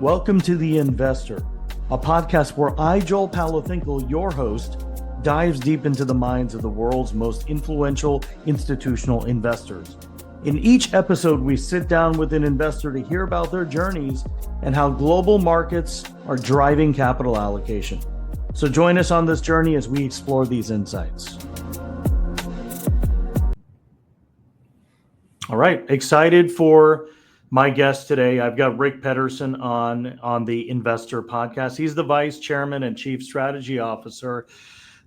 Welcome to The Investor, a podcast where I, Joel Palafinkel, your host, dives deep into the minds of the world's most influential institutional investors. In each episode, we sit down with an investor to hear about their journeys and how global markets are driving capital allocation. So join us on this journey as we explore these insights. All right, excited for my guest today. I've got Rick Pedersen on the Investor Podcast. He's the Vice Chairman and Chief Strategy Officer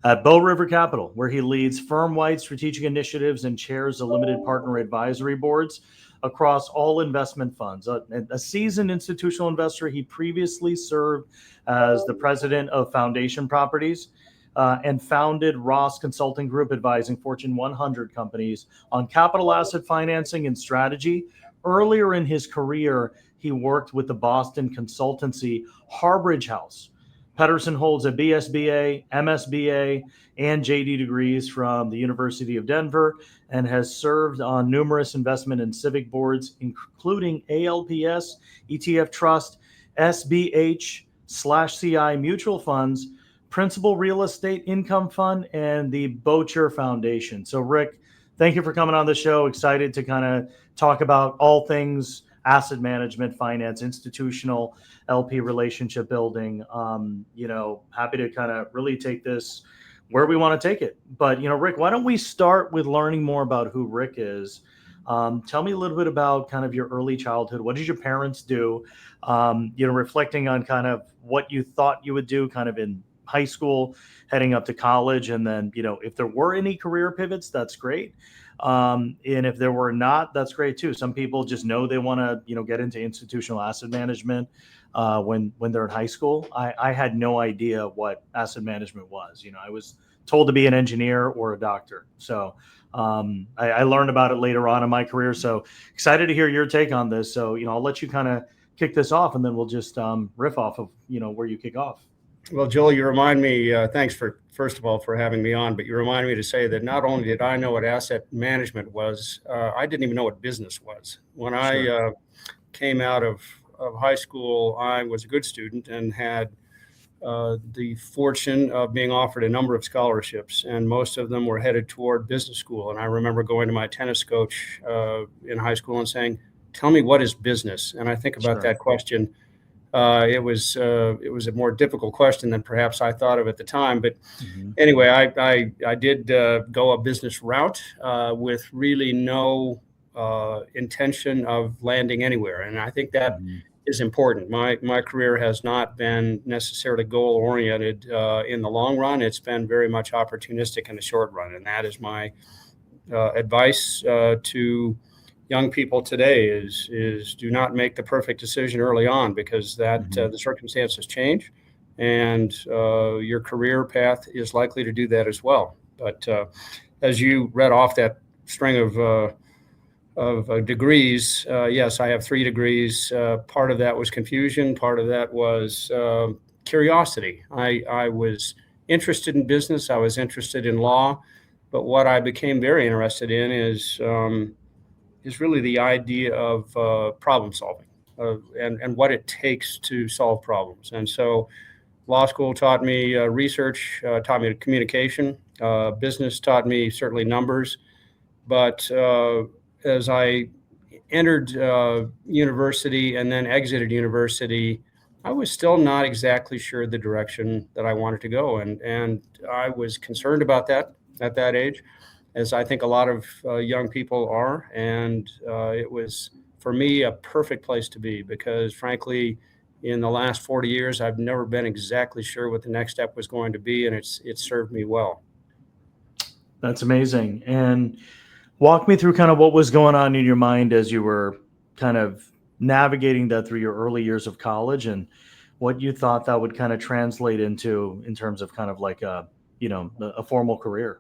at Bow River Capital, where he leads firm-wide strategic initiatives and chairs the limited partner advisory boards across all investment funds. A seasoned institutional investor, he previously served as the president of Foundation Properties and founded Ross Consulting Group, advising Fortune 100 companies on capital asset financing and strategy. Earlier in his career, he worked with the Boston consultancy Harbridge House. Pederson holds a BSBA, MSBA, and JD degrees from the University of Denver and has served on numerous investment and civic boards, including ALPS, ETF Trust, SBH/CI mutual funds, Principal Real Estate Income Fund, and the Bocher Foundation. So, Rick, thank you for coming on the show. Excited to kind of talk about all things asset management, finance, institutional LP relationship building. Happy to kind of really take this where we want to take it. But, Rick, why don't we start with learning more about who Rick is? Tell me a little bit about kind of your early childhood. What did your parents do? Reflecting on kind of what you thought you would do kind of in high school, heading up to college. And then, if there were any career pivots, that's great. And if there were not, that's great too. Some people just know they want to, get into institutional asset management when they're in high school. I had no idea what asset management was. I was told to be an engineer or a doctor. So I learned about it later on in my career. So excited to hear your take on this. So, I'll let you kind of kick this off, and then we'll just riff off of, where you kick off. Well, Joel, you remind me, thanks first of all, for having me on, but you remind me to say that not only did I know what asset management was, I didn't even know what business was. When I came out of high school, I was a good student and had the fortune of being offered a number of scholarships, and most of them were headed toward business school. And I remember going to my tennis coach in high school and saying, "Tell me, what is business?" And I think about that question. It was a more difficult question than perhaps I thought of at the time. But anyway, I did go a business route with really no intention of landing anywhere. And I think that is important. My career has not been necessarily goal oriented in the long run. It's been very much opportunistic in the short run. And that is my advice to young people today is do not make the perfect decision early on, because that the circumstances change, and your career path is likely to do that as well. But as you read off that string of degrees, yes, I have 3 degrees. Part of that was confusion. Part of that was curiosity. I was interested in business. I was interested in law. But what I became very interested in is really the idea of problem solving and what it takes to solve problems. And so law school taught me research, taught me communication. Business taught me certainly numbers. But as I entered university and then exited university, I was still not exactly sure the direction that I wanted to go. And I was concerned about that at that age, as I think a lot of young people are. And it was, for me, a perfect place to be, because frankly, in the last 40 years, I've never been exactly sure what the next step was going to be, and it served me well. That's amazing. And walk me through kind of what was going on in your mind as you were kind of navigating that through your early years of college, and what you thought that would kind of translate into in terms of kind of like a formal career.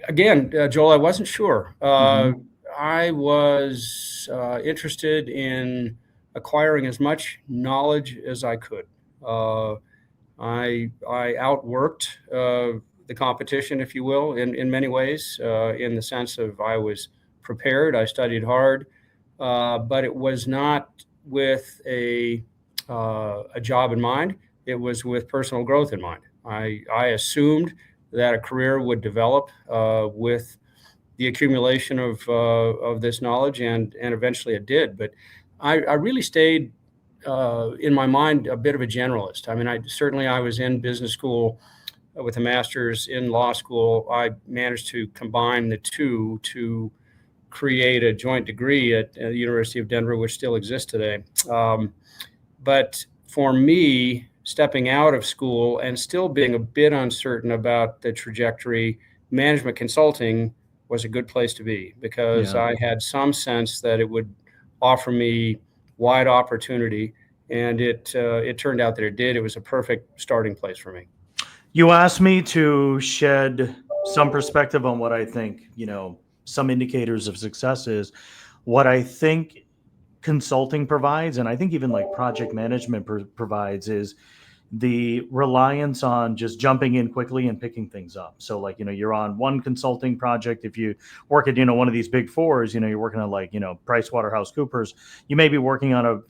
Again, Joel, I wasn't sure. I was interested in acquiring as much knowledge as I could. I outworked the competition, if you will, in many ways, in the sense of I was prepared, I studied hard, but it was not with a job in mind. It was with personal growth in mind. I assumed that a career would develop with the accumulation of this knowledge, and eventually it did. But I really stayed in my mind a bit of a generalist. I mean, I was in business school with a master's in law school. I managed to combine the two to create a joint degree at the University of Denver, which still exists today. But for me, stepping out of school and still being a bit uncertain about the trajectory, management consulting was a good place to be, because I had some sense that it would offer me wide opportunity, and it turned out that it did. It was a perfect starting place for me. You asked me to shed some perspective on what I think, some indicators of success is. What I think consulting provides, and I think even like project management provides, is the reliance on just jumping in quickly and picking things up. So like, you're on one consulting project. If you work at, one of these big fours, you're working on like, Price Waterhouse Coopers, you may be working on a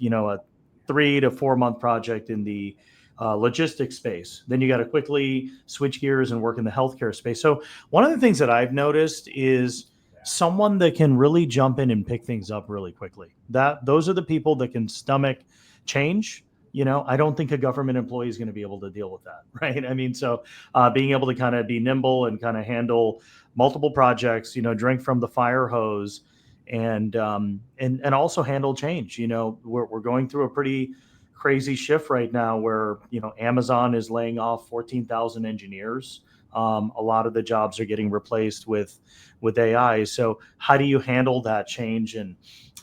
3 to 4 month project in the logistics space. Then you got to quickly switch gears and work in the healthcare space. So one of the things that I've noticed is someone that can really jump in and pick things up really quickly. Those are the people that can stomach change. I don't think a government employee is going to be able to deal with that, right? I mean, so being able to kind of be nimble and kind of handle multiple projects, drink from the fire hose, and also handle change. We're going through a pretty crazy shift right now where Amazon is laying off 14,000 engineers. A lot of the jobs are getting replaced with AI. So how do you handle that change, and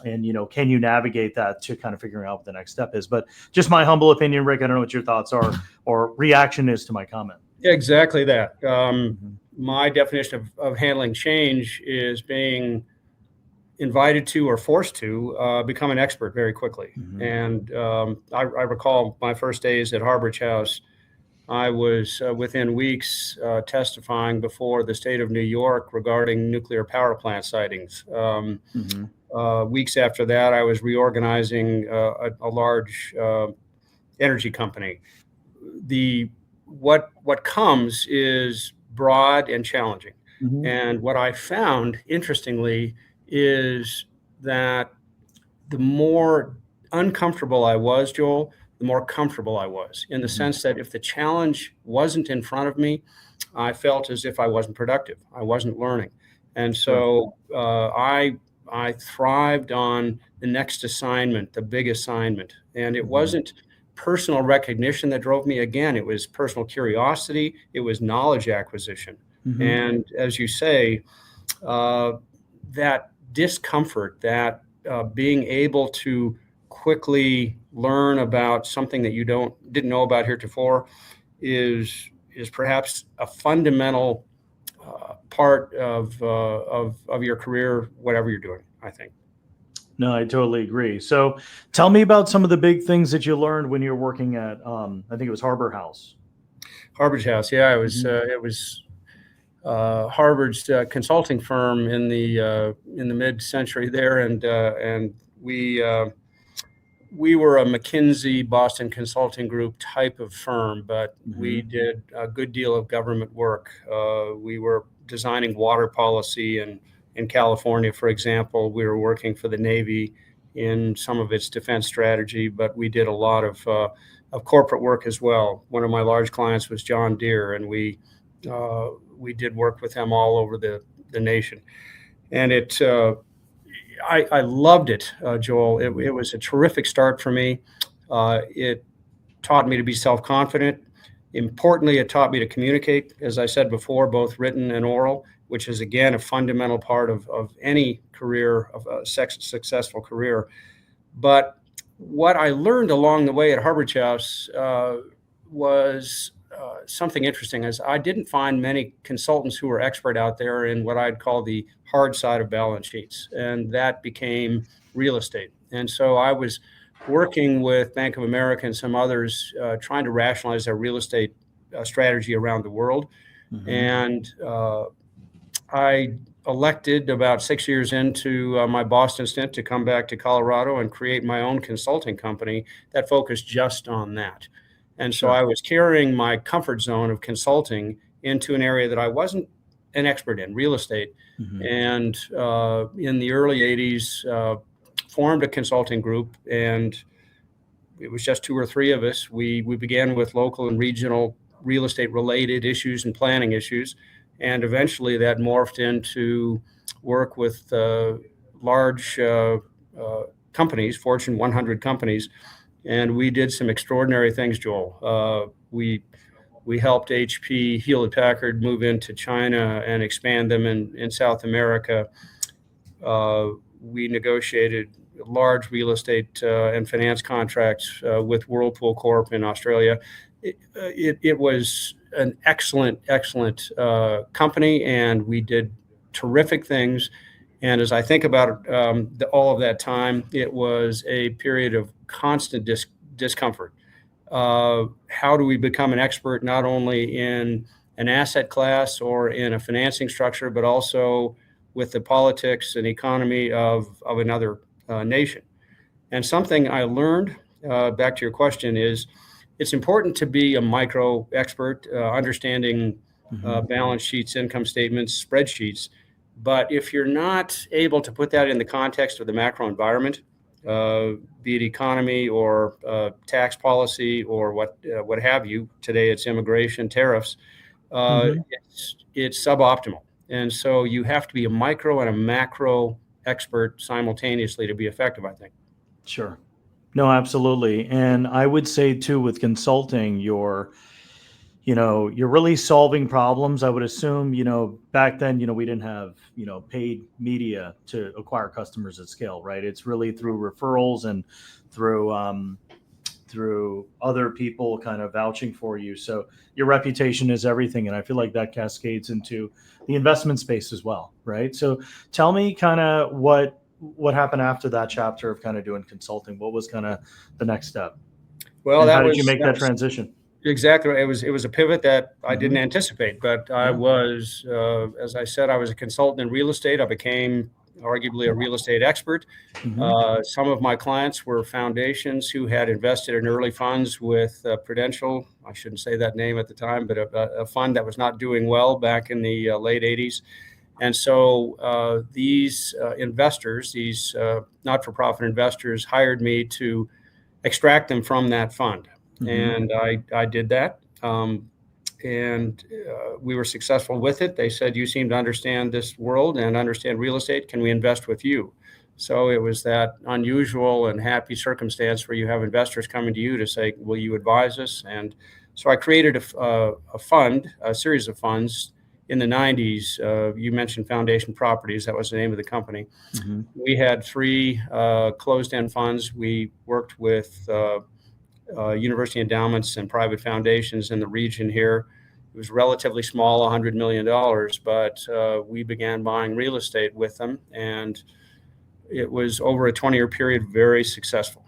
can you navigate that to kind of figuring out what the next step is? But just my humble opinion, Rick, I don't know what your thoughts are or reaction is to my comment. Exactly that. My definition of handling change is being invited to or forced to become an expert very quickly. And I recall my first days at Harborage House. I was within weeks testifying before the state of New York regarding nuclear power plant sightings. Weeks after that, I was reorganizing a large energy company. What comes is broad and challenging. And what I found, interestingly, is that the more uncomfortable I was, Joel, the more comfortable I was, in the sense that if the challenge wasn't in front of me, I felt as if I wasn't productive. I wasn't learning. And so I thrived on the next assignment, the big assignment. And it wasn't personal recognition that drove me. Again, it was personal curiosity. It was knowledge acquisition. And as you say, that discomfort, that being able to quickly learn about something that you didn't know about heretofore is perhaps a fundamental part of your career, whatever you're doing, I think. No, I totally agree. So tell me about some of the big things that you learned when you were working at, I think it was Harborage House. Harborage House, yeah, it was Harvard's consulting firm in the mid-century there, and we were a McKinsey Boston Consulting Group type of firm, but we did a good deal of government work. We were designing water policy in California, for example. We were working for the Navy in some of its defense strategy, but we did a lot of corporate work as well. One of my large clients was John Deere, and we did work with them all over the nation. And I loved it, Joel. It was a terrific start for me. It taught me to be self-confident. Importantly, it taught me to communicate, as I said before, both written and oral, which is, again, a fundamental part of any career, of a successful career. But what I learned along the way at Harborage House was something interesting, as I didn't find many consultants who were expert out there in what I'd call the hard side of balance sheets, and that became real estate. And so I was working with Bank of America and some others, trying to rationalize their real estate strategy around the world. And I elected about 6 years into my Boston stint to come back to Colorado and create my own consulting company that focused just on that. And so I was carrying my comfort zone of consulting into an area that I wasn't an expert in, real estate. And in the early 80s, formed a consulting group, and it was just 2 or 3 of us. We began with local and regional real estate related issues and planning issues. And eventually that morphed into work with large companies, Fortune 100 companies. And we did some extraordinary things, Joel. We helped HP, Hewlett Packard move into China and expand them in South America. We negotiated large real estate and finance contracts with Whirlpool Corp in Australia. It was an excellent company, and we did terrific things. And as I think about all of that time, it was a period of constant discomfort. How do we become an expert not only in an asset class or in a financing structure, but also with the politics and economy of another nation? And something I learned, back to your question, is it's important to be a micro expert, understanding balance sheets, income statements, spreadsheets. But if you're not able to put that in the context of the macro environment, be it economy or tax policy or what have you, today it's immigration, tariffs, it's suboptimal. And so you have to be a micro and a macro expert simultaneously to be effective, I think. Sure. No, absolutely. And I would say too, with consulting, you're really solving problems. I would assume, back then, we didn't have, paid media to acquire customers at scale, right? It's really through referrals and through other people kind of vouching for you. So your reputation is everything. And I feel like that cascades into the investment space as well, right? So tell me kind of what happened after that chapter of kind of doing consulting. What was kind of the next step? Well, and how did you make that transition? Exactly. It was a pivot that I didn't anticipate, but I was, as I said, I was a consultant in real estate. I became arguably a real estate expert. Some of my clients were foundations who had invested in early funds with Prudential. I shouldn't say that name at the time, but a fund that was not doing well back in the late 80s. And so these investors, these not-for-profit investors, hired me to extract them from that fund. And I did that. And we were successful with it. They said, "You seem to understand this world and understand real estate. Can we invest with you?" So it was that unusual and happy circumstance where you have investors coming to you to say, "Will you advise us?" And so I created a fund, a series of funds in the 90s. You mentioned Foundation Properties. That was the name of the company. We had 3 closed-end funds. We worked with university endowments and private foundations in the region here. It was relatively small, $100 million, but we began buying real estate with them, and it was over a 20-year period, very successful.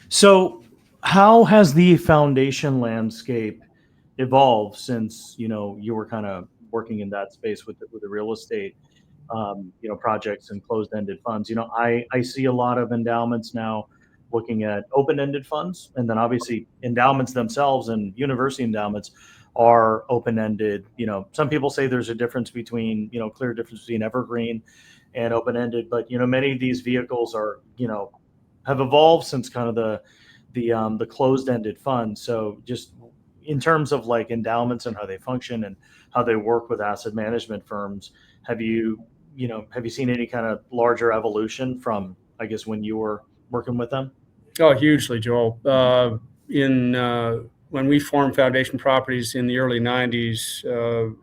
So how has the foundation landscape evolved since, you were kind of working in that space with the real estate, projects and closed-ended funds? I see a lot of endowments now looking at open-ended funds, and then obviously endowments themselves and university endowments are open-ended. Some people say there's a difference between, clear difference between evergreen and open-ended, but many of these vehicles are, have evolved since kind of the closed-ended fund. So just in terms of like endowments and how they function and how they work with asset management firms, have you seen any kind of larger evolution from, I guess, when you were working with them? Oh, hugely, Joel. When we formed Foundation Properties in the early 90s,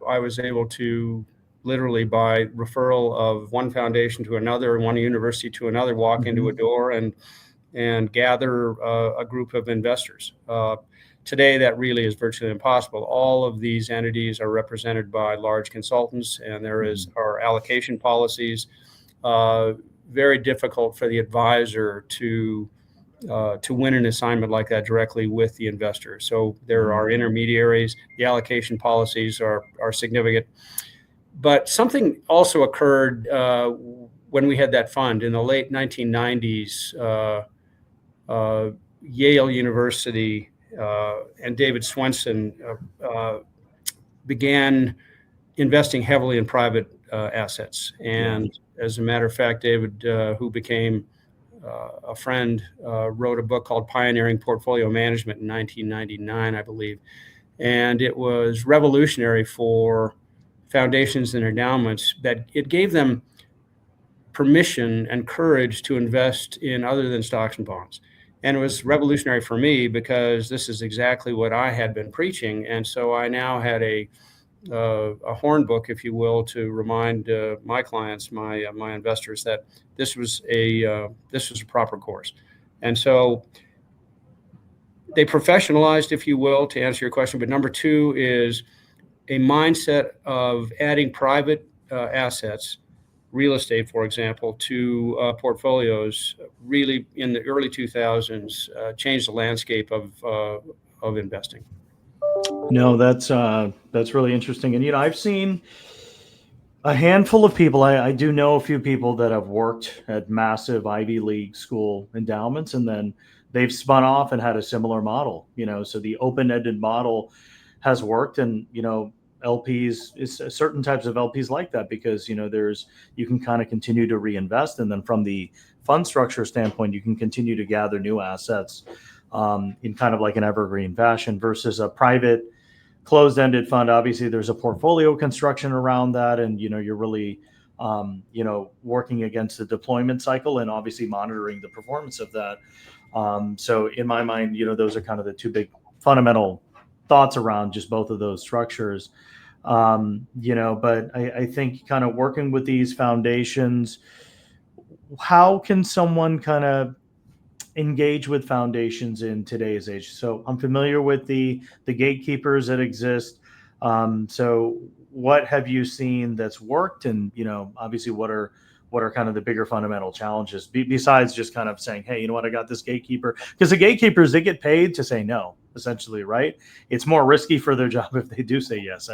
I was able to literally, by referral of one foundation to another, one university to another, walk into a door and gather a group of investors. Today, that really is virtually impossible. All of these entities are represented by large consultants, and there are allocation policies. Very difficult for the advisor to to win an assignment like that directly with the investor. So there are intermediaries. The allocation policies are significant. But something also occurred when we had that fund in the late 1990s. Yale University and David Swenson began investing heavily in private assets. And as a matter of fact, David, who became a friend, wrote a book called Pioneering Portfolio Management in 1999, I believe. And it was revolutionary for foundations and endowments, that it gave them permission and courage to invest in other than stocks and bonds. And it was revolutionary for me because this is exactly what I had been preaching. And so I now had a horn book, if you will, to remind my clients, my investors, that this was a proper course. And so they professionalized, if you will, to answer your question. But number two is a mindset of adding private assets, real estate, for example, to portfolios. Really, in the early 2000s, changed the landscape of investing. No, that's really interesting. And I've seen a handful of people. I do know a few people that have worked at massive Ivy League school endowments, and then they've spun off and had a similar model. So the open-ended model has worked, and LPs is certain types of LPs like that, because you can kind of continue to reinvest, and then from the fund structure standpoint, you can continue to gather new assets in kind of like an evergreen fashion, versus a private closed-ended fund. Obviously, there's a portfolio construction around that, and you're really working against the deployment cycle and obviously monitoring the performance of that. So in my mind, those are kind of the two big fundamental thoughts around just both of those structures. But I think kind of working with these foundations, how can someone kind of engage with foundations in today's age? So I'm familiar with the gatekeepers that exist. So what have you seen that's worked, and obviously what are kind of the bigger fundamental challenges besides just kind of saying, hey, you know what, I got this gatekeeper? Because the gatekeepers, they get paid to say no, essentially, right? It's more risky for their job if they do say yes,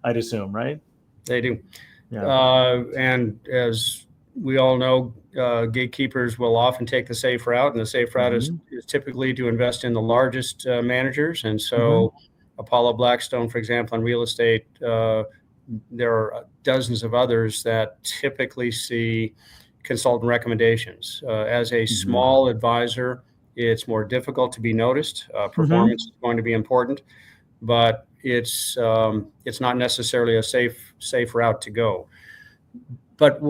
I'd assume, right? They do. Yeah. And as we all know, gatekeepers will often take the safe route, and the safe route is typically to invest in the largest managers. And so Apollo Blackstone, for example, in real estate, there are dozens of others that typically see consultant recommendations. As a small advisor, it's more difficult to be noticed. Performance is going to be important, but it's not necessarily a safe route to go. But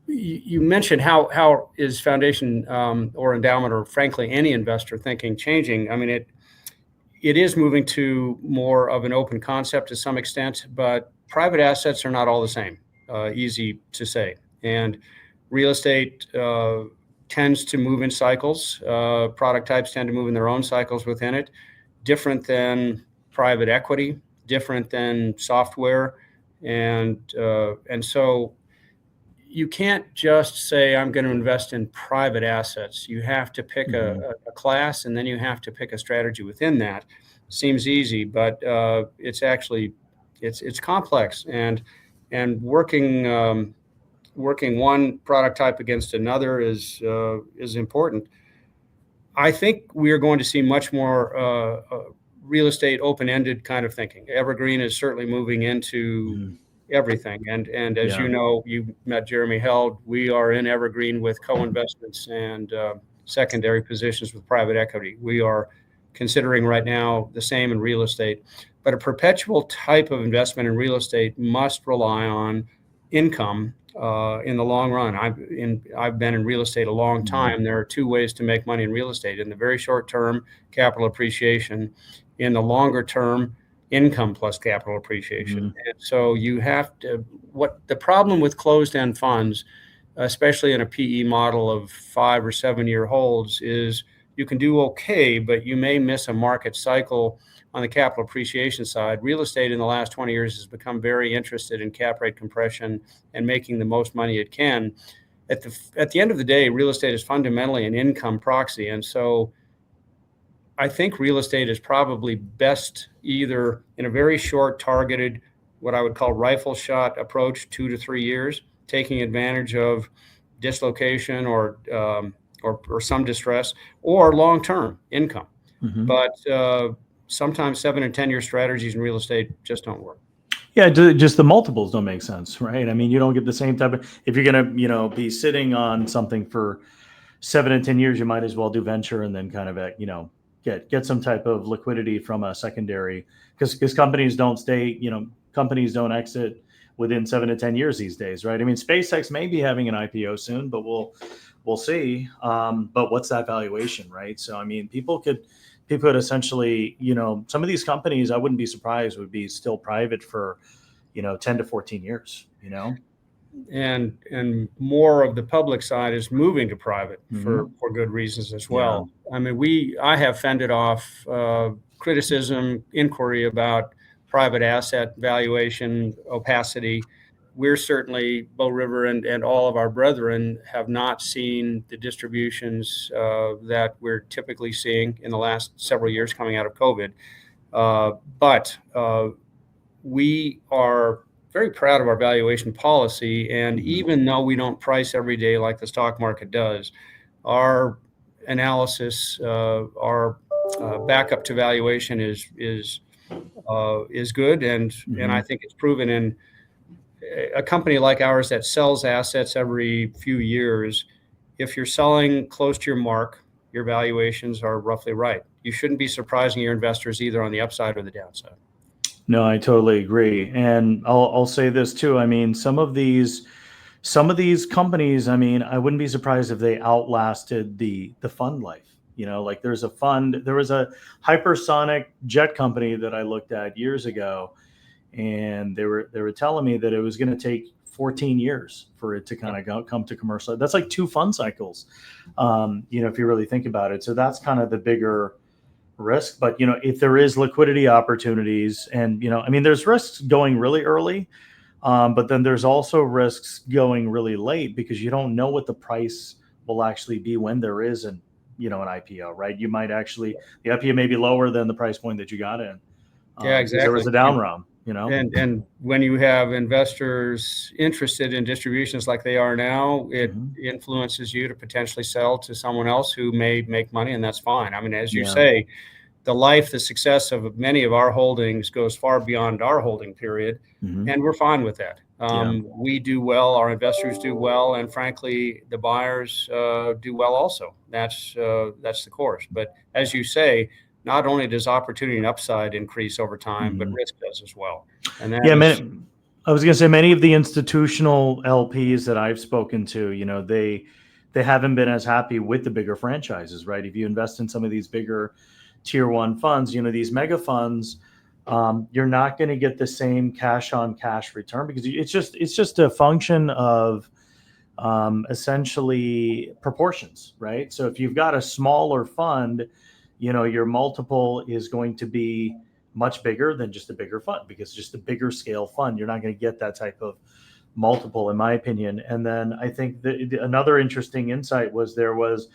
you mentioned how is foundation or endowment, or frankly any investor thinking, changing? I mean, it is moving to more of an open concept to some extent, but private assets are not all the same. Easy to say. And real estate tends to move in cycles. Product types tend to move in their own cycles within it, different than private equity, different than software, and so you can't just say, I'm going to invest in private assets. You have to pick a class, and then you have to pick a strategy within that. Seems easy, but it's actually it's complex, and working one product type against another is important. I think we are going to see much more real estate open-ended kind of thinking. Evergreen is certainly moving into everything. And as you know, you met Jeremy Held. We are in evergreen with co-investments and secondary positions with private equity. We are considering right now the same in real estate. But a perpetual type of investment in real estate must rely on income in the long run. I've been in real estate a long time. There are two ways to make money in real estate. In the very short term, capital appreciation. In the longer term, income plus capital appreciation. And so you have to, what the problem with closed-end funds, especially in a PE model of 5 or 7 year holds, is you can do okay, but you may miss a market cycle on the capital appreciation side. Real estate in the last 20 years has become very interested in cap rate compression and making the most money it can. at the end of the day, real estate is fundamentally an income proxy. And so I think real estate is probably best either in a very short, targeted, what I would call rifle shot approach, 2 to 3 years, taking advantage of dislocation or some distress, or long-term income. Mm-hmm. But sometimes 7 and 10 year strategies in real estate just don't work. Yeah, just the multiples don't make sense, right? I mean, you don't get the same type of, if you're going to, be sitting on something for 7 and 10 years, you might as well do venture and then kind of, get some type of liquidity from a secondary, because companies don't stay, companies don't exit within 7 to 10 years these days, right? I mean, SpaceX may be having an IPO soon, but we'll see. But what's that valuation, right? So, I mean, people could essentially, some of these companies, I wouldn't be surprised, would be still private for, 10 to 14 years, And more of the public side is moving to private Mm-hmm. for good reasons as well. Yeah. I mean, I have fended off criticism, inquiry about private asset valuation, opacity. We're certainly, Bow River and all of our brethren have not seen the distributions that we're typically seeing in the last several years coming out of COVID. But we are very proud of our valuation policy. And even though we don't price every day like the stock market does, our analysis, our backup to valuation is good. And I think it's proven in a company like ours that sells assets every few years. If you're selling close to your mark, your valuations are roughly right. You shouldn't be surprising your investors either on the upside or the downside. No, I totally agree. And I'll say this too. I mean, some of these companies, I mean, I wouldn't be surprised if they outlasted the fund life. Like there was a hypersonic jet company that I looked at years ago, and they were telling me that it was going to take 14 years for it to kind of come to commercial. That's like 2 fund cycles, if you really think about it. So that's kind of the bigger risk. But if there is liquidity opportunities, and I mean, there's risks going really early, but then there's also risks going really late, because you don't know what the price will actually be when there is an IPO, right? You might actually, the IPO may be lower than the price point that you got in. Yeah, exactly. There was a down round. And when you have investors interested in distributions like they are now, it influences you to potentially sell to someone else who may make money, and that's fine. I mean, as you say, the success of many of our holdings goes far beyond our holding period, and we're fine with that. We do well, our investors do well, and frankly, the buyers do well also. That's the course. But as you say, not only does opportunity and upside increase over time, but risk does as well. And I was going to say, many of the institutional LPs that I've spoken to, they haven't been as happy with the bigger franchises, right? If you invest in some of these bigger tier 1 funds, these mega funds, you're not going to get the same cash on cash return, because it's just a function of essentially proportions, right? So if you've got a smaller fund, your multiple is going to be much bigger than just a bigger fund, because just a bigger scale fund, you're not going to get that type of multiple, in my opinion. And then I think that another interesting insight was there was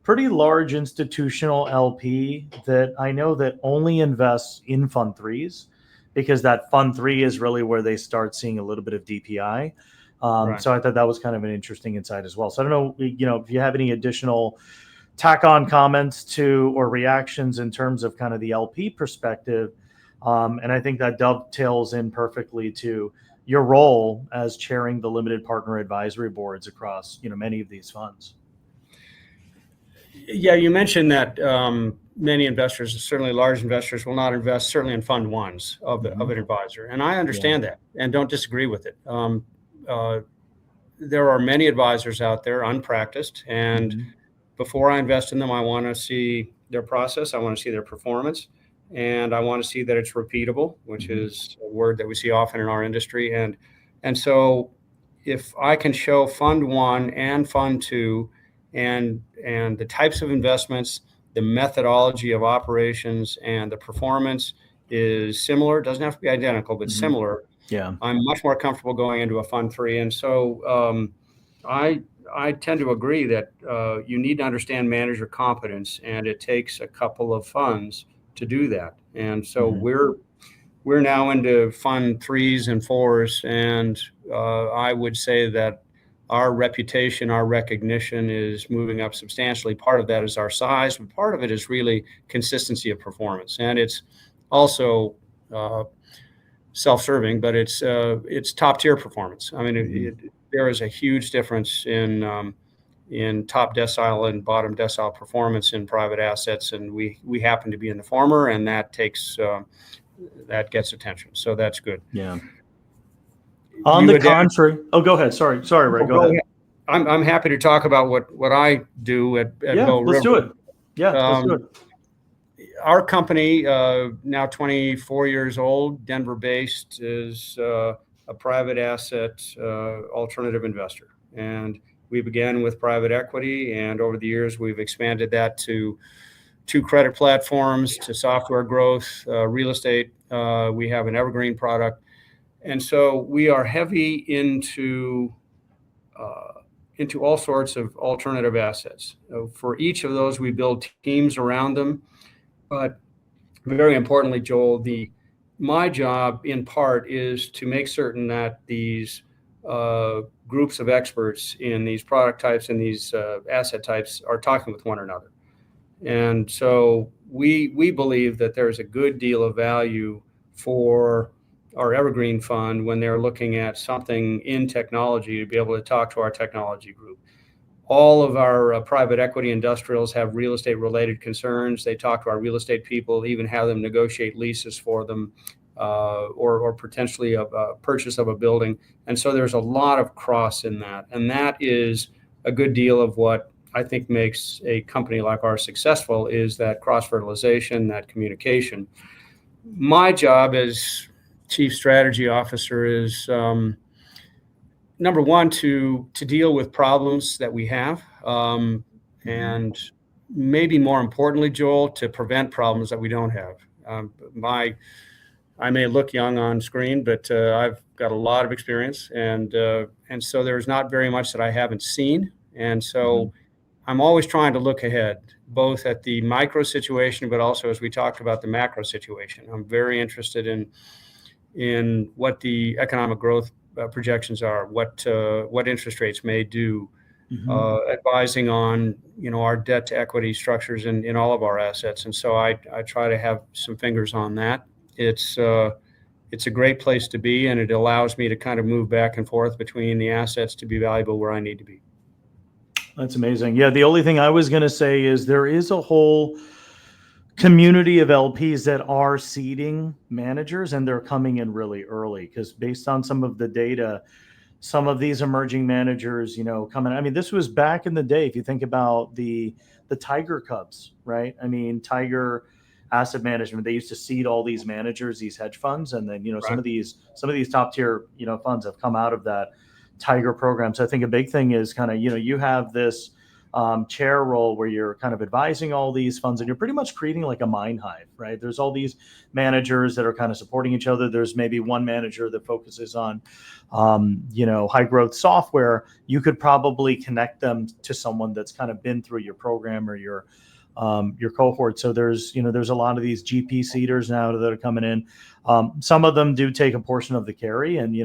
pretty large institutional LP that I know that only invests in fund 3s, because that fund 3 is really where they start seeing a little bit of DPI. Right. So I thought that was kind of an interesting insight as well. So I don't know, if you have any additional tack on comments to or reactions in terms of kind of the LP perspective. And I think that dovetails in perfectly to your role as chairing the limited partner advisory boards across, many of these funds. Yeah, you mentioned that many investors, certainly large investors, will not invest certainly in fund 1s of an advisor. And I understand that and don't disagree with it. There are many advisors out there unpracticed, and before I invest in them, I want to see their process. I want to see their performance, and I want to see that it's repeatable, which is a word that we see often in our industry. And so if I can show fund 1 and fund 2 and the types of investments, the methodology of operations, and the performance is similar, doesn't have to be identical, but similar, I'm much more comfortable going into a fund 3. And so I tend to agree that you need to understand manager competence, and it takes a couple of funds to do that. And so we're now into fund threes and fours, and I would say that our reputation, our recognition is moving up substantially. Part of that is our size, but part of it is really consistency of performance, and it's also self-serving, but it's top-tier performance. I mean, there is a huge difference in top decile and bottom decile performance in private assets, and we happen to be in the former, and that gets attention. So that's good. Yeah. On the contrary, go ahead. Sorry, Ray. Go ahead. I'm happy to talk about what I do at Bow River. Let's do it. Yeah, let's do it. Our company, now 24 years old, Denver-based, is a private asset alternative investor. And we began with private equity, and over the years, we've expanded that to two credit platforms, to software growth, real estate. We have an evergreen product. And so we are heavy into all sorts of alternative assets. For each of those, we build teams around them. But very importantly, Joel, my job in part is to make certain that these groups of experts in these product types and these asset types are talking with one another. And so we believe that there's a good deal of value for our evergreen fund when they're looking at something in technology to be able to talk to our technology group. All of our private equity industrials have real estate related concerns. They talk to our real estate people, even have them negotiate leases for them, or potentially a purchase of a building. And so there's a lot of cross in that. And that is a good deal of what I think makes a company like ours successful, is that cross-fertilization, that communication. My job as Chief Strategy Officer is number one, to deal with problems that we have, and maybe more importantly, Joel, to prevent problems that we don't have. I may look young on screen, but I've got a lot of experience, and so there's not very much that I haven't seen, and so I'm always trying to look ahead, both at the micro situation, but also, as we talked about, the macro situation. I'm very interested in what the economic growth projections are, what interest rates may do, advising on our debt to equity structures in all of our assets. And so I try to have some fingers on that. It's a great place to be, and it allows me to kind of move back and forth between the assets to be valuable where I need to be. That's amazing. Yeah, the only thing I was going to say is there is a whole community of LPs that are seeding managers, and they're coming in really early, because based on some of the data, some of these emerging managers, coming. I mean, this was back in the day. If you think about the Tiger Cubs, right? I mean, Tiger Asset Management, they used to seed all these managers, these hedge funds, and then Right. some of these top tier funds have come out of that Tiger program. So I think a big thing is kind of you have this chair role where you're kind of advising all these funds, and you're pretty much creating like a mind hive, right? There's all these managers that are kind of supporting each other. There's maybe one manager that focuses on, high growth software. You could probably connect them to someone that's kind of been through your program or your cohort. So there's a lot of these GP seeders now that are coming in. Some of them do take a portion of the carry, and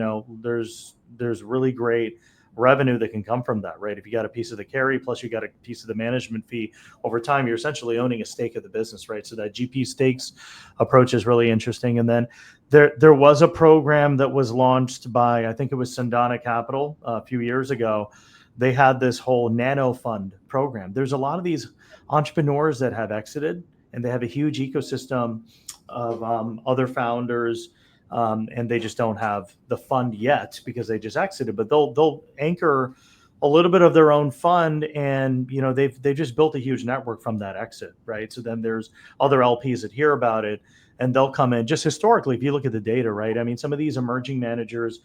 there's really great revenue that can come from that, right? If you got a piece of the carry, plus you got a piece of the management fee, over time, you're essentially owning a stake of the business, right? So that GP stakes approach is really interesting. And then there was a program that was launched by, I think it was Sundana Capital a few years ago. They had this whole nano fund program. There's a lot of these entrepreneurs that have exited, and they have a huge ecosystem of other founders, and they just don't have the fund yet because they just exited. But they'll anchor a little bit of their own fund, and they've just built a huge network from that exit, right? So then there's other LPs that hear about it, and they'll come in. Just historically, if you look at the data, right? I mean, some of these emerging managers,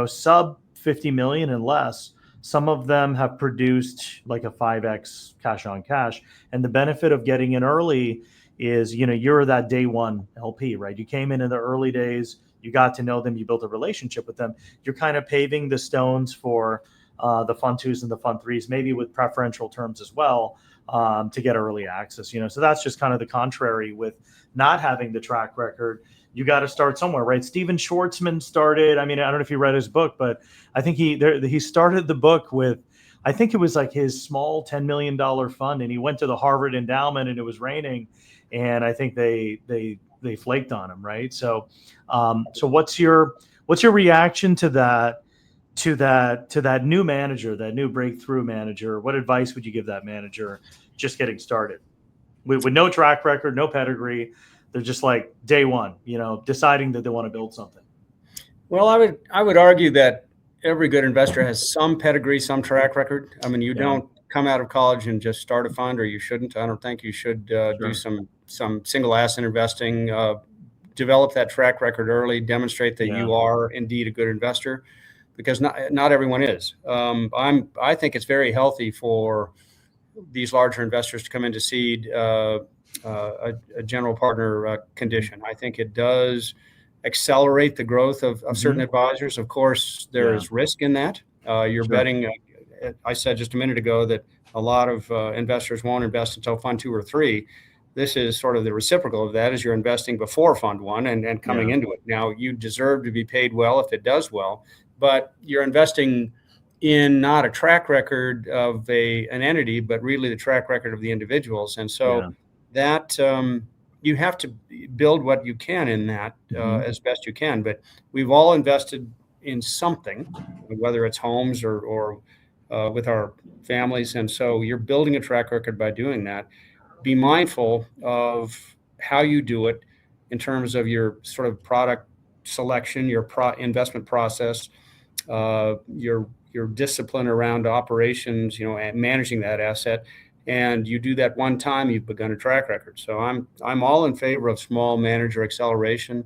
sub 50 million and less, some of them have produced like a 5x cash on cash. And the benefit of getting in early is, you're that day one LP, right? You came in the early days, you got to know them, you built a relationship with them. You're kind of paving the stones for the fund twos and the fund threes, maybe with preferential terms as well, to get early access. So that's just kind of the contrary with not having the track record. You got to start somewhere, right? Steven Schwartzman started. I mean, I don't know if you read his book, but I think he started the book with, I think it was like his small $10 million fund, and he went to the Harvard endowment, and it was raining, and I think they flaked on him, right? So, so what's your reaction to that? To that new manager, that new breakthrough manager? What advice would you give that manager just getting started with no track record, no pedigree? They're just like day one, deciding that they want to build something. Well, I would argue that every good investor has some pedigree, some track record. I mean, you don't come out of college and just start a fund, or you shouldn't. I don't think you should do some single asset investing. Develop that track record early. Demonstrate that you are indeed a good investor, because not everyone is. I think it's very healthy for these larger investors to come in to seed a general partner condition. I think it does accelerate the growth of certain advisors. Of course, there is risk in that. You're betting. I said just a minute ago that a lot of investors won't invest until fund 2 or 3. This is sort of the reciprocal of that, is you're investing before fund 1 and coming into it. Now, you deserve to be paid well if it does well, but you're investing in not a track record of an entity, but really the track record of the individuals. And so that you have to build what you can in that as best you can. But we've all invested in something, whether it's homes or with our families. And so you're building a track record by doing that. Be mindful of how you do it in terms of your sort of product selection, your investment process, your discipline around operations, and managing that asset. And you do that one time, you've begun a track record. So I'm all in favor of small manager acceleration,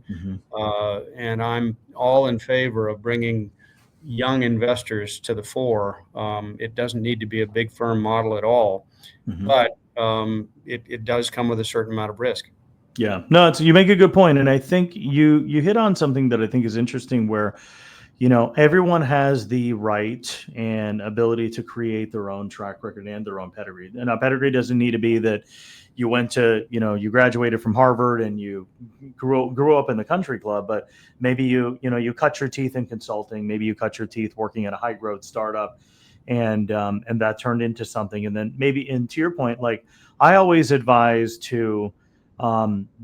and I'm all in favor of bringing young investors to the fore. It doesn't need to be a big firm model at all, but it does come with a certain amount of risk. Yeah, no, you make a good point, and I think you hit on something that I think is interesting, where everyone has the right and ability to create their own track record and their own pedigree. And a pedigree doesn't need to be that you went to, you graduated from Harvard and you grew up in the country club, but maybe you cut your teeth in consulting. Maybe you cut your teeth working at a high growth startup, and that turned into something. And then maybe, and to your point, like I always advise to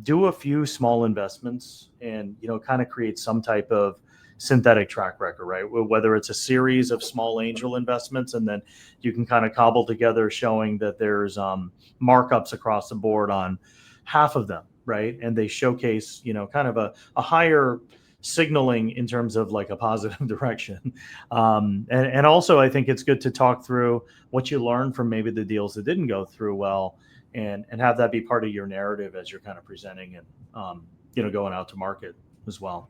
do a few small investments and, kind of create some type of synthetic track record, right? Whether it's a series of small angel investments, and then you can kind of cobble together showing that there's markups across the board on half of them, right? And they showcase, kind of a higher signaling in terms of like a positive direction. And also I think it's good to talk through what you learned from maybe the deals that didn't go through well, and have that be part of your narrative as you're kind of presenting and, going out to market as well.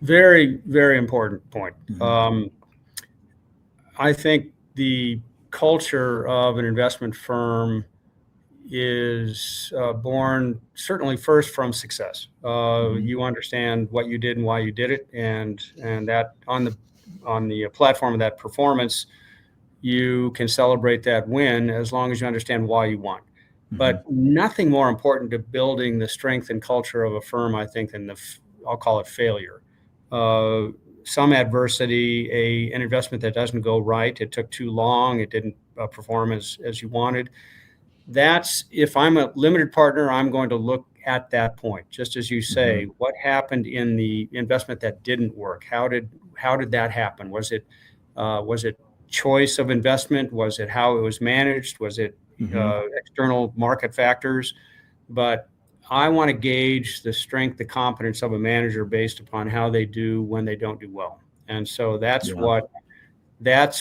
Very, very important point. I think the culture of an investment firm is born certainly first from success. You understand what you did and why you did it, and that on the platform of that performance, you can celebrate that win as long as you understand why you won. But nothing more important to building the strength and culture of a firm, I think, than I'll call it failure. Some adversity, an investment that doesn't go right, it took too long, it didn't perform as you wanted. That's, if I'm a limited partner, I'm going to look at that point, just as you say, what happened in the investment that didn't work? How did that happen? Was it choice of investment? Was it how it was managed? Was it external market factors? But I want to gauge the strength, the competence of a manager based upon how they do when they don't do well. And so that's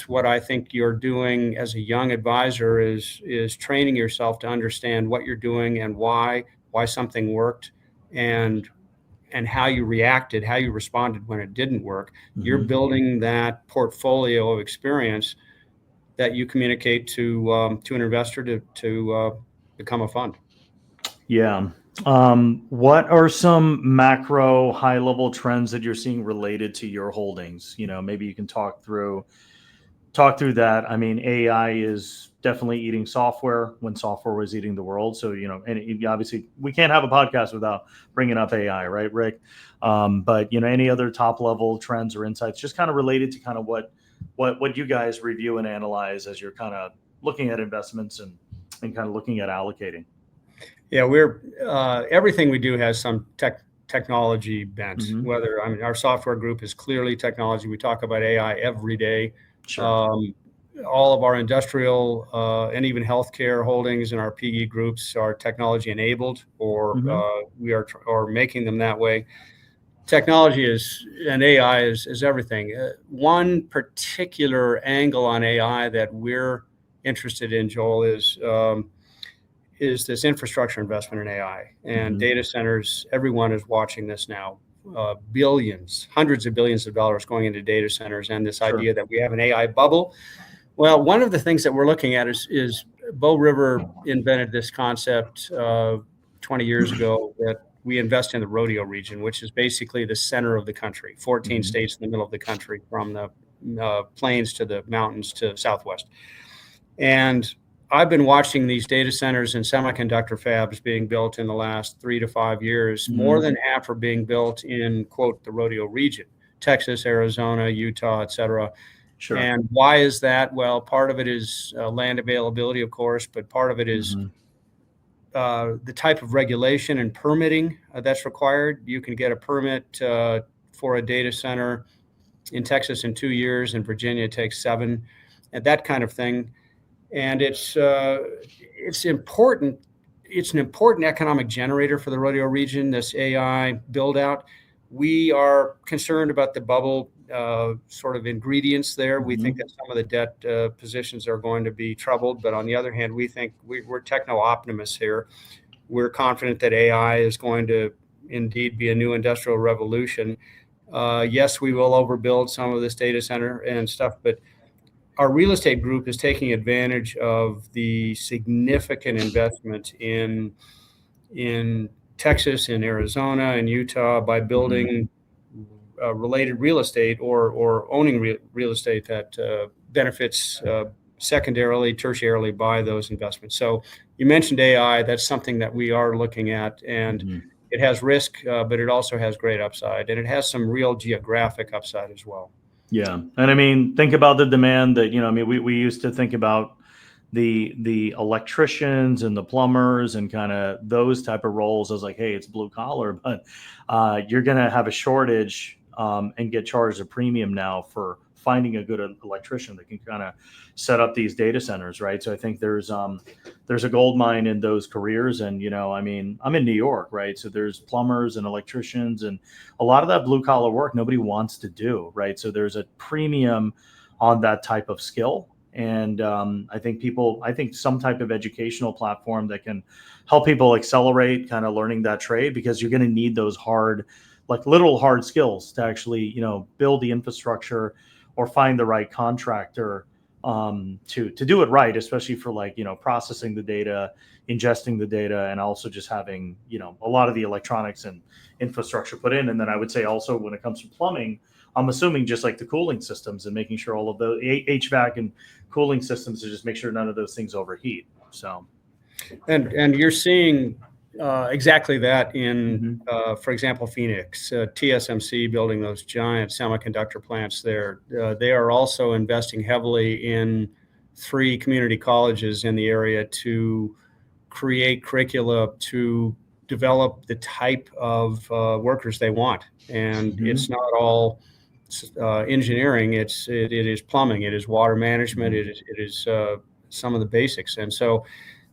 what I think you're doing as a young advisor is training yourself to understand what you're doing and why something worked, and how you reacted, how you responded when it didn't work. You're building that portfolio of experience that you communicate to an investor to become a fund. Yeah. What are some macro high level trends that you're seeing related to your holdings? Maybe you can talk through talk through that. I mean, AI is definitely eating software when software was eating the world. So, and obviously we can't have a podcast without bringing up AI, right, Rick? But, any other top level trends or insights just kind of related to kind of what you guys review and analyze as you're kind of looking at investments and kind of looking at allocating? Yeah, everything we do has some technology bent. Whether our software group is clearly technology. We talk about AI every day. Sure. All of our industrial and even healthcare holdings in our PE groups are technology enabled, or we are or making them that way. Technology and AI is everything. One particular angle on AI that we're interested in, Joel, is this infrastructure investment in AI and data centers. Everyone is watching this now. Billions, hundreds of billions of dollars going into data centers, and this idea that we have an AI bubble. Well, one of the things that we're looking at is Bow River invented this concept 20 years ago that we invest in the Rodeo Region, which is basically the center of the country, 14 states in the middle of the country, from the plains to the mountains to Southwest. And I've been watching these data centers and semiconductor fabs being built in the last 3 to 5 years. More than half are being built in, quote, the Rodeo Region, Texas, Arizona, Utah, et cetera. Sure. And why is that? Well, part of it is land availability, of course, but part of it is the type of regulation and permitting that's required. You can get a permit for a data center in Texas in 2 years. In Virginia, it takes 7, and that kind of thing. And it's important. It's an important economic generator for the Rodeo Region, this AI build out. We are concerned about the bubble sort of ingredients there. We think that some of the debt positions are going to be troubled, but on the other hand, we think we're techno-optimists here. We're confident that AI is going to indeed be a new industrial revolution. Yes, we will overbuild some of this data center and stuff, but our real estate group is taking advantage of the significant investment in Texas, in Arizona, and Utah by building related real estate or owning real estate that benefits secondarily, tertiarily by those investments. So you mentioned AI. That's something that we are looking at, and it has risk, but it also has great upside, and it has some real geographic upside as well. Yeah. And I mean, think about the demand that, we used to think about the electricians and the plumbers and kind of those type of roles as like, hey, it's blue collar, but you're going to have a shortage and get charged a premium now for finding a good electrician that can kind of set up these data centers, right? So I think there's a gold mine in those careers. And, I'm in New York, right? So there's plumbers and electricians and a lot of that blue collar work nobody wants to do, right? So there's a premium on that type of skill. And I think some type of educational platform that can help people accelerate kind of learning that trade, because you're going to need those literal hard skills to actually, build the infrastructure or find the right contractor to do it right, especially for processing the data, ingesting the data, and also just having, a lot of the electronics and infrastructure put in. And then I would say also when it comes to plumbing, I'm assuming just like the cooling systems and making sure all of the HVAC and cooling systems to just make sure none of those things overheat. So, and you're seeing exactly that in, for example, Phoenix, TSMC building those giant semiconductor plants there. They are also investing heavily in 3 community colleges in the area to create curricula to develop the type of workers they want. And it's not all engineering. It is plumbing. It is water management. It is some of the basics. And so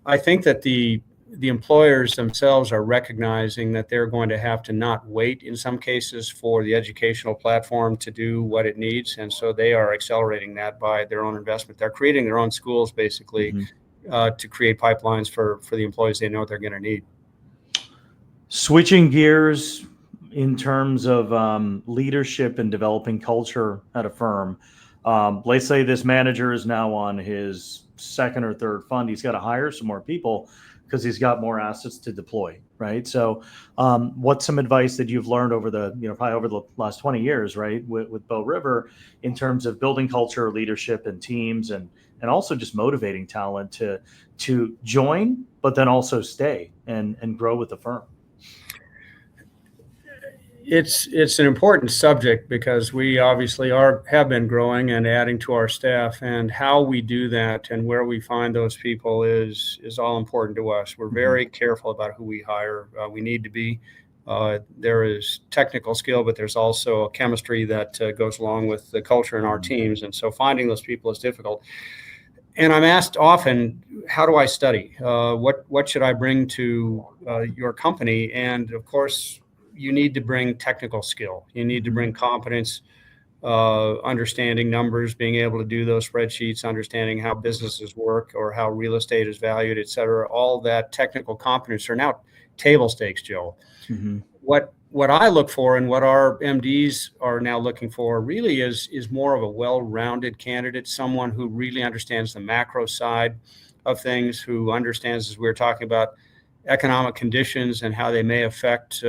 I think that the employers themselves are recognizing that they're going to have to not wait in some cases for the educational platform to do what it needs. And so they are accelerating that by their own investment. They're creating their own schools basically to create pipelines for the employees they know they're going to need. Switching gears in terms of leadership and developing culture at a firm. Let's say this manager is now on his second or third fund, he's got to hire some more people because he's got more assets to deploy, right? So, what's some advice that you've learned over the, probably over the last 20 years, right, with Bow River, in terms of building culture, leadership, and teams, and also just motivating talent to join, but then also stay and grow with the firm? It's an important subject because we obviously have been growing and adding to our staff, and how we do that and where we find those people is all important to us. We're very careful about who we hire. We need to be. There is technical skill, but there's also a chemistry that goes along with the culture in our teams, and so finding those people is difficult. And I'm asked often, how do I study? What should I bring to your company? And of course, you need to bring technical skill. You need to bring competence, understanding numbers, being able to do those spreadsheets, understanding how businesses work or how real estate is valued, et cetera. All that technical competence are now table stakes, Joe. Mm-hmm. What I look for and what our MDs are now looking for really is more of a well-rounded candidate, someone who really understands the macro side of things, who understands, as we were talking about, economic conditions and how they may affect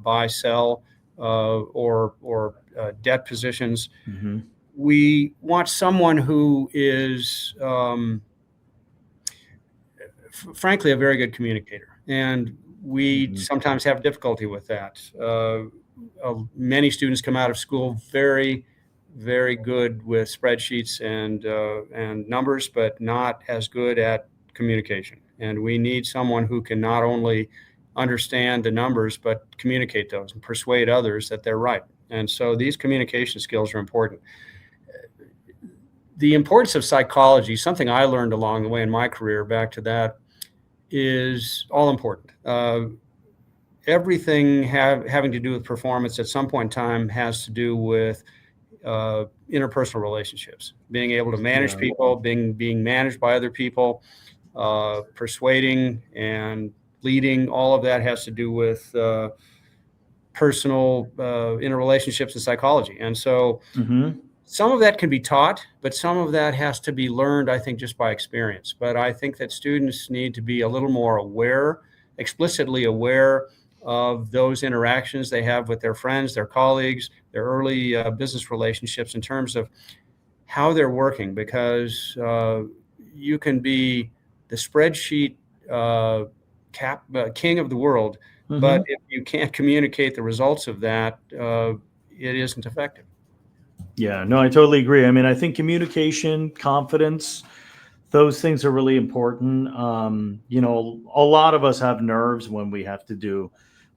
buy, sell, or debt positions. Mm-hmm. We want someone who is, frankly, a very good communicator, and we sometimes have difficulty with that. Many students come out of school very, very good with spreadsheets and numbers, but not as good at communication. And we need someone who can not only understand the numbers, but communicate those and persuade others that they're right. And so these communication skills are important. The importance of psychology, something I learned along the way in my career, back to that, is all important. Everything having to do with performance at some point in time has to do with interpersonal relationships, being able to manage people, being managed by other people, persuading and leading. All of that has to do with personal interrelationships and psychology. And so some of that can be taught, but some of that has to be learned, I think, just by experience. But I think that students need to be a little more aware, explicitly aware of those interactions they have with their friends, their colleagues, their early business relationships, in terms of how they're working, because you can be the spreadsheet king of the world, but if you can't communicate the results of that, it isn't effective. Yeah, no, I totally agree. I mean, I think communication, confidence, those things are really important. A lot of us have nerves when we have to do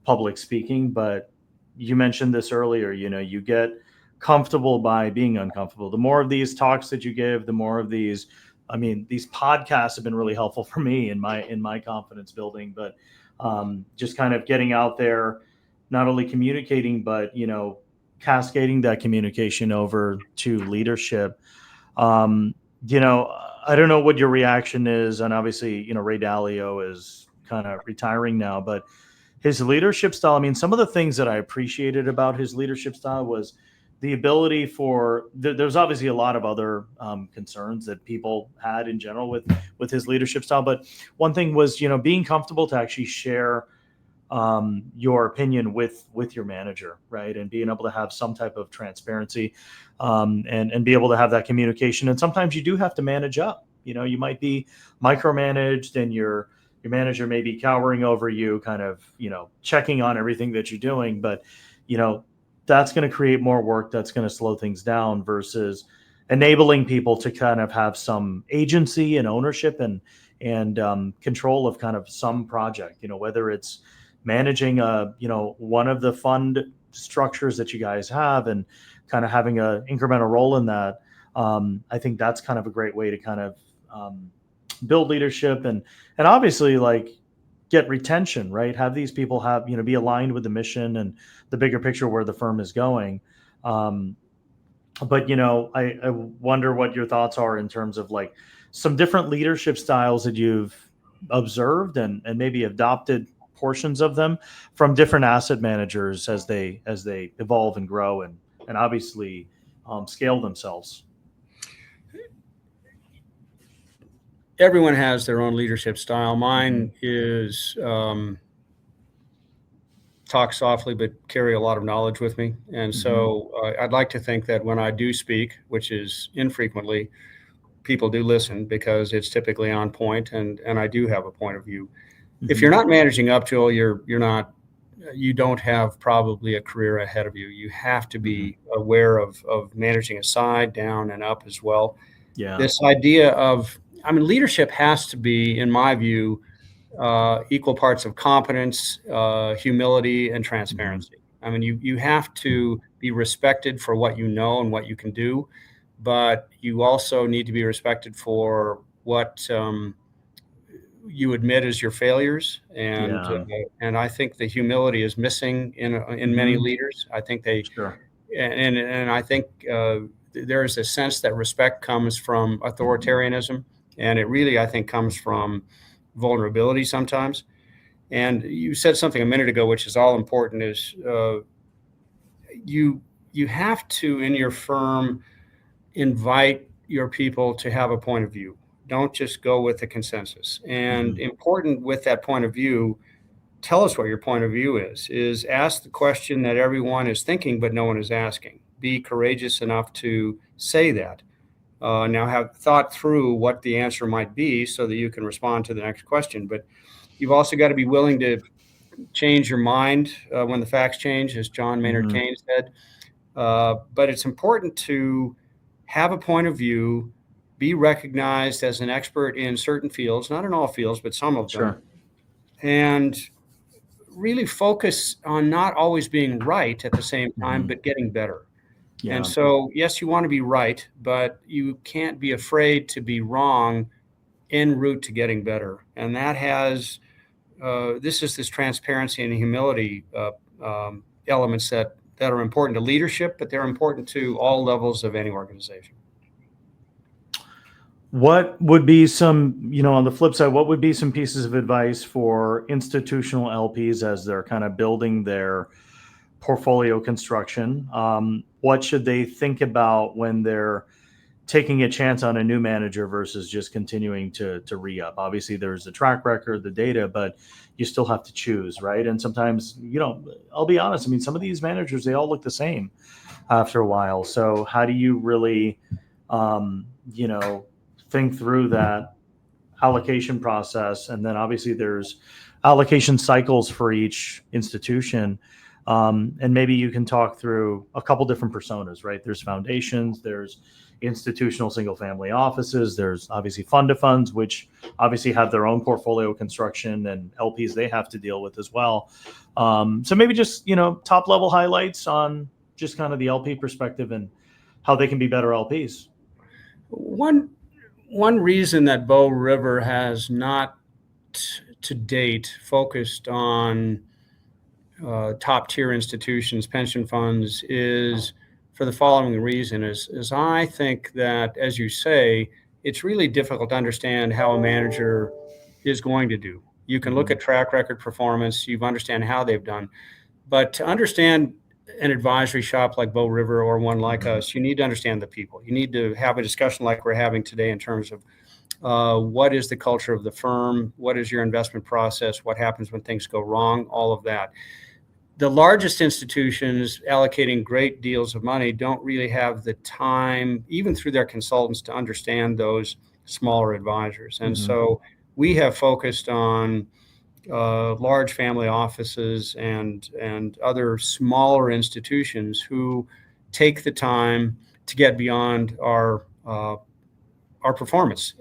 public speaking, but you mentioned this earlier, you get comfortable by being uncomfortable. The more of these talks that you give, the more of these, these podcasts have been really helpful for me in my confidence building, but just kind of getting out there, not only communicating, but, cascading that communication over to leadership. I don't know what your reaction is, and obviously, Ray Dalio is kind of retiring now, but his leadership style, some of the things that I appreciated about his leadership style was the ability for, there's obviously a lot of other concerns that people had in general with his leadership style, but one thing was, being comfortable to actually share your opinion with your manager, right? And being able to have some type of transparency, and be able to have that communication. And sometimes you do have to manage up. You might be micromanaged, and your manager may be cowering over you, kind of, checking on everything that you're doing. But, that's going to create more work. That's going to slow things down, versus enabling people to kind of have some agency and ownership and control of kind of some project, whether it's managing one of the fund structures that you guys have, and kind of having an incremental role in that. I think that's kind of a great way to kind of build leadership and obviously, like, get retention, right? Have these people have, be aligned with the mission and the bigger picture where the firm is going. But, I wonder what your thoughts are in terms of, like, some different leadership styles that you've observed and maybe adopted portions of them from different asset managers as they evolve and grow and obviously scale themselves. everyone has their own leadership style. Mine is talk softly, but carry a lot of knowledge with me. And so I'd like to think that when I do speak, which is infrequently, people do listen because it's typically on point, and I do have a point of view. If you're not managing up, Joel, you don't have probably a career ahead of you. You have to be aware of managing a side, down, and up as well. Yeah. This idea of, leadership has to be, in my view, equal parts of competence, humility, and transparency. You have to be respected for what you know and what you can do, but you also need to be respected for what you admit as your failures. And I think the humility is missing in many leaders. I think and I think there is a sense that respect comes from authoritarianism, and it really, I think, comes from vulnerability sometimes. And you said something a minute ago, which is all important, is you have to, in your firm, invite your people to have a point of view. Don't just go with the consensus. And important with that point of view, tell us what your point of view is ask the question that everyone is thinking, but no one is asking. Be courageous enough to say that. Now have thought through what the answer might be so that you can respond to the next question. But you've also got to be willing to change your mind when the facts change, as John Maynard Keynes said. But it's important to have a point of view, be recognized as an expert in certain fields, not in all fields, but some of them, and really focus on not always being right at the same time, but getting better. Yeah. And so, yes, you want to be right, but you can't be afraid to be wrong en route to getting better. And that has, this transparency and humility elements that are important to leadership, but they're important to all levels of any organization. What would be some, on the flip side, what would be some pieces of advice for institutional LPs as they're kind of building their portfolio construction? What should they think about when they're taking a chance on a new manager versus just continuing to re-up? Obviously, there's the track record, the data, but you still have to choose, right? And sometimes, I'll be honest, some of these managers, they all look the same after a while. So how do you really, think through that allocation process? And then obviously there's allocation cycles for each institution. And maybe you can talk through a couple different personas, right? There's foundations, there's institutional single family offices, there's obviously fund of funds, which obviously have their own portfolio construction, and LPs they have to deal with as well. So maybe just, top level highlights on just kind of the LP perspective and how they can be better LPs. One reason that Bow River has not to date focused on top tier institutions, pension funds, is for the following reason: is I think that, as you say, it's really difficult to understand how a manager is going to do. You can look at track record performance, you understand how they've done, but to understand an advisory shop like Bow River or one like us, you need to understand the people. You need to have a discussion like we're having today in terms of what is the culture of the firm, what is your investment process, what happens when things go wrong, all of that. The largest institutions allocating great deals of money don't really have the time, even through their consultants, to understand those smaller advisors. And so we have focused on large family offices and other smaller institutions who take the time to get beyond our performance.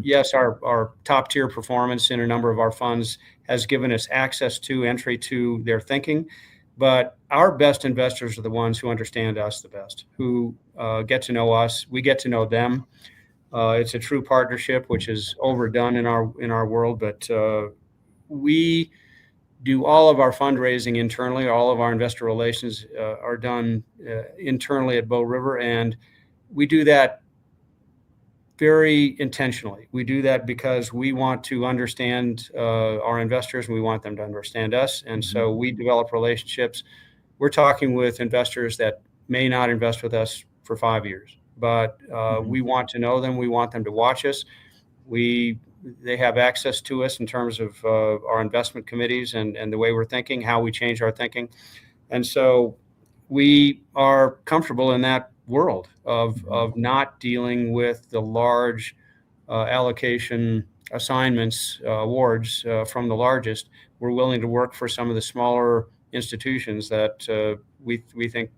Yes, our top tier performance in a number of our funds has given us access to entry to their thinking, but our best investors are the ones who understand us the best, who get to know us. We get to know them. It's a true partnership, which is overdone in our world, but we do all of our fundraising internally. All of our investor relations are done internally at Bow River, and we do that very intentionally. We do that because we want to understand our investors, and we want them to understand us. And so we develop relationships. We're talking with investors that may not invest with us for 5 years, but we want to know them. We want them to watch us. We they have access to us in terms of our investment committees and the way we're thinking, how we change our thinking. And so we are comfortable in that world of not dealing with the large allocation assignments, awards from the largest. We're willing to work for some of the smaller institutions that we think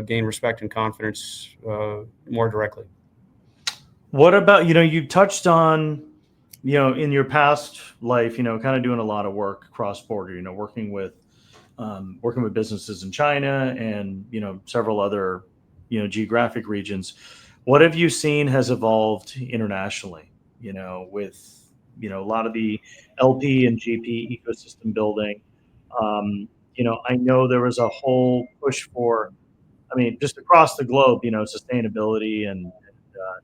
gain respect and confidence more directly. What about, you touched on, in your past life, kind of doing a lot of work cross border, working with businesses in China and, several other, geographic regions. What have you seen has evolved internationally, with, a lot of the LP and GP ecosystem building? I know there was a whole push for, just across the globe, sustainability and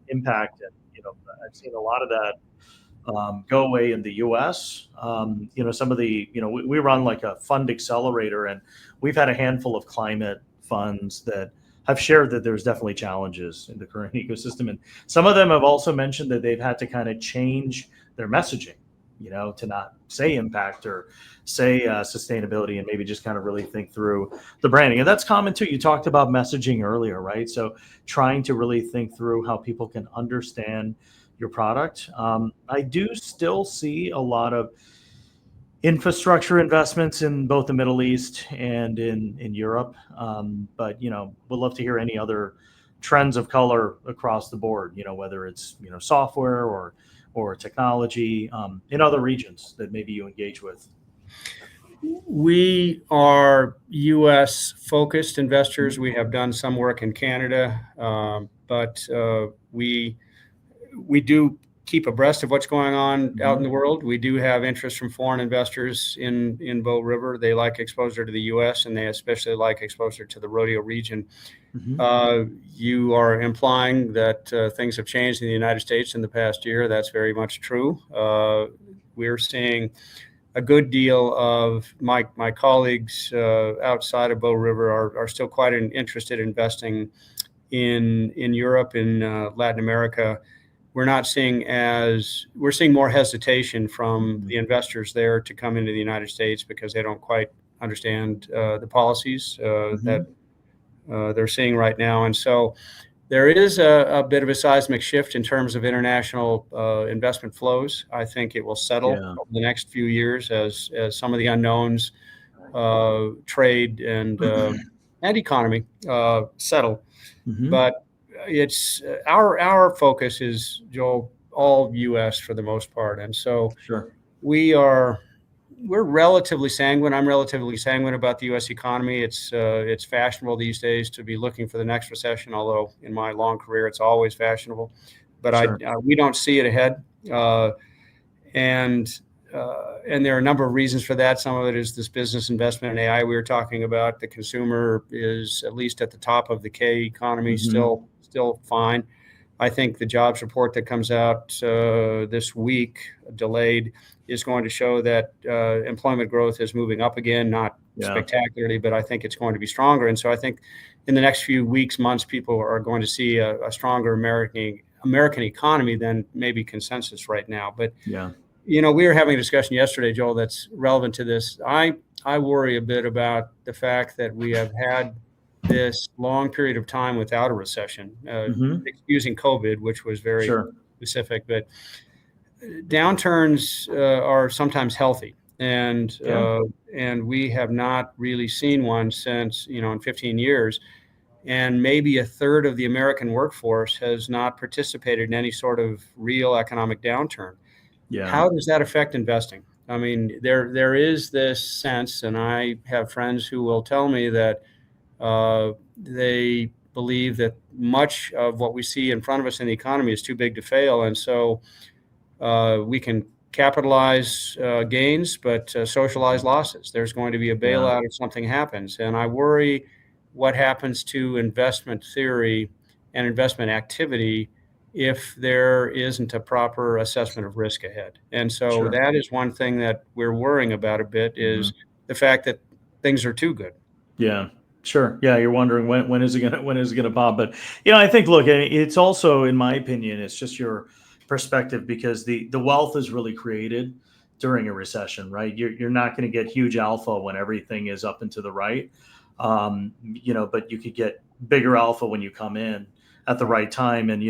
impact. And, I've seen a lot of that go away in the US. Some of the, we run like a fund accelerator, and we've had a handful of climate funds that have shared that there's definitely challenges in the current ecosystem. And some of them have also mentioned that they've had to kind of change their messaging, to not say impact or say sustainability, and maybe just kind of really think through the branding. And that's common too. You talked about messaging earlier, right? So trying to really think through how people can understand your product. I do still see a lot of infrastructure investments in both the Middle East and in Europe. But, would love to hear any other trends of color across the board, whether it's, software or technology in other regions that maybe you engage with. We are U.S. focused investors. We have done some work in Canada, but we do keep abreast of what's going on out in the world. We do have interest from foreign investors in Bow River. They like exposure to the U.S., and they especially like exposure to the Rodeo region. You are implying that things have changed in the United States in the past year. That's very much true. We're seeing a good deal of my colleagues outside of Bow River are still quite interested in investing in Europe, in Latin America. We're seeing more hesitation from the investors there to come into the United States because they don't quite understand the policies that they're seeing right now. And so there is a bit of a seismic shift in terms of international investment flows. I think it will settle over the next few years as some of the unknowns, trade and economy settle. But it's our focus is, Joel, all U.S. for the most part, and so we're relatively sanguine. I'm relatively sanguine about the U.S. economy. It's fashionable these days to be looking for the next recession, although in my long career it's always fashionable. But we don't see it ahead, and there are a number of reasons for that. Some of it is this business investment in AI we were talking about. The consumer is, at least at the top of the K economy, still fine. I think the jobs report that comes out this week, delayed, is going to show that employment growth is moving up again, not spectacularly, but I think it's going to be stronger. And so I think in the next few weeks, months, people are going to see a stronger American economy than maybe consensus right now. But we were having a discussion yesterday, Joel, that's relevant to this. I worry a bit about the fact that we have had this long period of time without a recession, excusing COVID, which was very specific, but downturns are sometimes healthy, and we have not really seen one since in 15 years, and maybe a third of the American workforce has not participated in any sort of real economic downturn. How does that affect investing? I mean, there is this sense, and I have friends who will tell me that they believe that much of what we see in front of us in the economy is too big to fail, and so we can capitalize gains, but socialize losses. There's going to be a bailout if something happens, and I worry what happens to investment theory and investment activity if there isn't a proper assessment of risk ahead. And so that is one thing that we're worrying about a bit, is the fact that things are too good. You're wondering when is it gonna pop? But I think, look, it's also, in my opinion, it's just your perspective, because the wealth is really created during a recession, right? You're not going to get huge alpha when everything is up and to the right, but you could get bigger alpha when you come in at the right time. And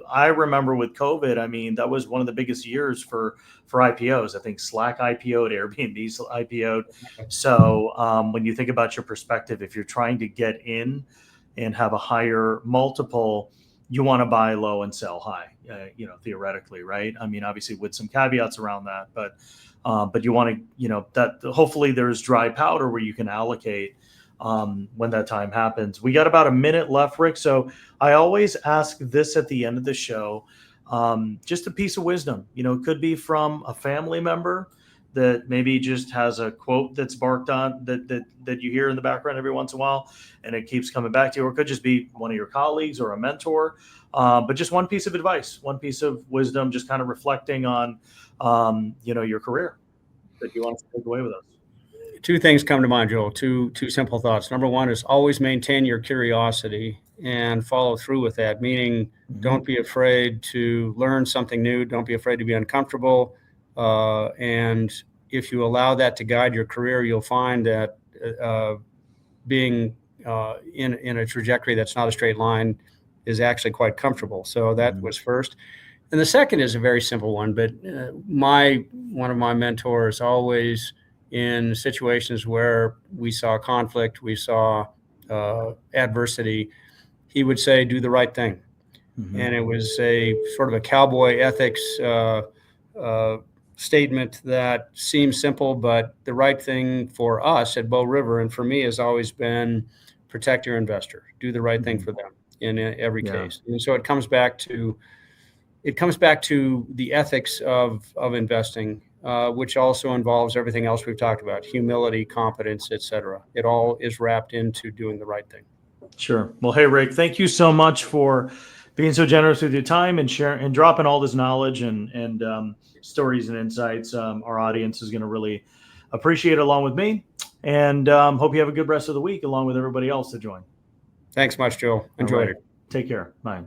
I remember with COVID, I mean, that was one of the biggest years for IPOs. I think Slack IPO'd, Airbnb IPO'd. So when you think about your perspective, if you're trying to get in and have a higher multiple, you want to buy low and sell high, theoretically, right? I mean, obviously with some caveats around that, but you want to, that hopefully there's dry powder where you can allocate when that time happens. We got about a minute left, Rick. So I always ask this at the end of the show, just a piece of wisdom. It could be from a family member that maybe just has a quote that's barked on that you hear in the background every once in a while, and it keeps coming back to you. Or it could just be one of your colleagues or a mentor, but just one piece of advice, one piece of wisdom, just kind of reflecting on, your career that you want to take away with us. Two things come to mind, Joel. Two simple thoughts. Number one is always maintain your curiosity and follow through with that, meaning don't be afraid to learn something new. Don't be afraid to be uncomfortable. And if you allow that to guide your career, you'll find that being in a trajectory that's not a straight line is actually quite comfortable. So that was first. And the second is a very simple one, but one of my mentors always, in situations where we saw conflict, we saw adversity, he would say, do the right thing. And it was a sort of a cowboy ethics statement that seems simple, but the right thing for us at Bow River, and for me, has always been protect your investor, do the right thing for them in every case. And so it comes back to the ethics of investing, which also involves everything else we've talked about: humility, competence, etc. It all is wrapped into doing the right thing. Sure. Well, hey, Rick, thank you so much for being so generous with your time and sharing and dropping all this knowledge and stories and insights. Our audience is going to really appreciate it, along with me. And hope you have a good rest of the week, along with everybody else that joined. Thanks much, Joe. Enjoyed it. Take care. Bye.